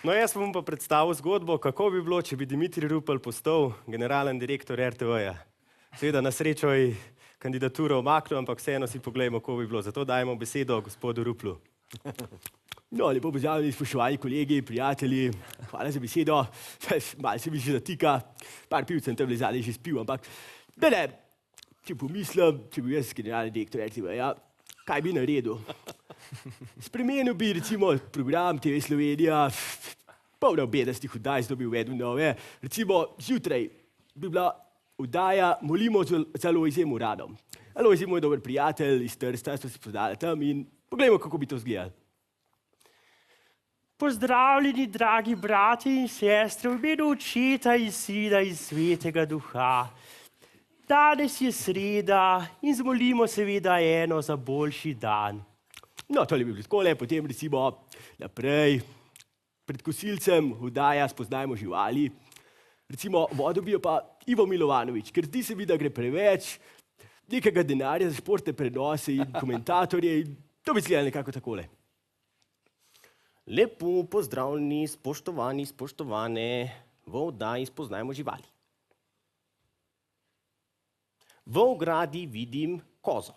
No, jaz vam pa predstavil zgodbo, kako bi bilo, če bi Dimitrij Rupel postal generalen direktor RTV-ja. Seveda na srečo je kandidaturo omaknil, ampak vseeno si poglejmo, kako bi bilo. Zato dajemo besedo gospodu Ruplu. No, lepo pozdravljeni, spoštovani kolegi, prijatelji. Hvala za besedo. Malo se mi že zatika, par piv sem tam zadnji že spil, ampak ne, če pomislim, če bi jaz generalni direktor RTV-ja, kaj bi naredil? Spremenil bi recimo program TV Slovenija, polno 50 oddaj, zato bi uvedel nove. Recimo zjutraj bi bila oddaja Molimo za Lojzem Uradom. Lojze je moj dober prijatelj iz Trsta, smo se poznali tam in poglejmo, kako bi to izgledalo. Pozdravljeni, dragi brati in sestre, v imenu Očeta in Sina in Svetega Duha. Danes je sreda in zmolimo seveda eno za boljši dan. No, tole bi bilo takole, potem recimo naprej, pred kosilcem oddaja Spoznajmo živali. Recimo vodo bijo pa Ivo Milovanovič, ker zdi se mi, da gre preveč nekega denarja za športne prenose in komentatorje in to bi izgledalo nekako takole. Lepo pozdravljeni, spoštovani, spoštovane, v oddaji Spoznajmo živali. V ogradi vidim kozo.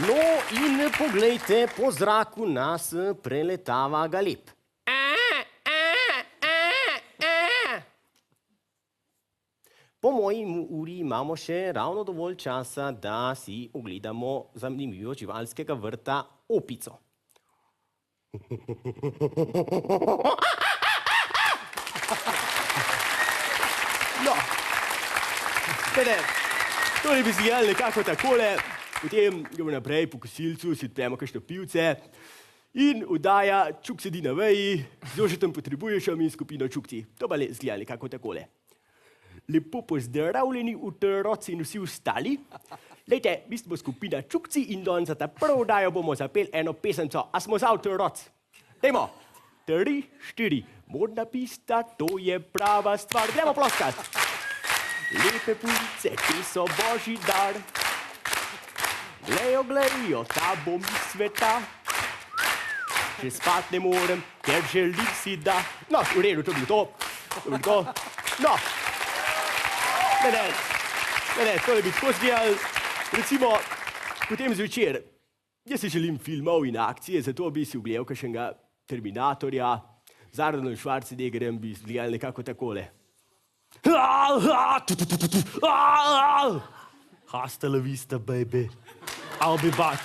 No in poglejte, po zraku nas preletava galeb. Po moji uri imamo še ravno dovolj časa, da si ogledamo zanimivo živalskega vrta opico. No, tole bi izgledalo nekako takole, potem gremo naprej po kosilcu, si odpremo kakšno pivce in oddaja Čuk sedi na veji, z Jožetom Potrebuješem in skupino Čukci. To pa izgleda nekako takole. Lepo pozdravljeni otroci in vsi ostali. Glejte, mi smo skupina Čukci in danes za ta prvo oddajo bomo zapeli eno pesemco. A smo za otroci? Dajmo. 3, 4. Modna pista, to je prava stvar. Gremo ploskat. Lepe punce, ti so božji dar. Glejo, ta bom sveta. Že spat ne morem, ker želim si da. No, v redu, to bi to. No. Ne, to bi tako zgledal, recimo, potem zvečer. Jaz si želim filmov in akcije, zato bi si ogledal kakšnega Terminatorja, z Arnoldom Schwarzeneggerjem bi izgledal nekako takole. Hasta la vista, baby. I'll be back.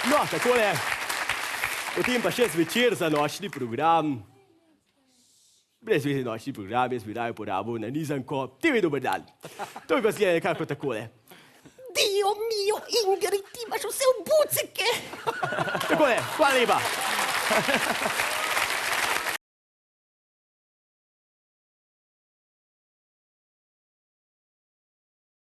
No, takole. Potem pa še zvečer za nočni program. Brez veze nočni program, jaz bi raje uporabil nanizanko TV Dober dan. To bi pa izgledalo nekako takole. Dio mio, Ingrid, ti imaš vse v bucike. Takole, hvala lepa.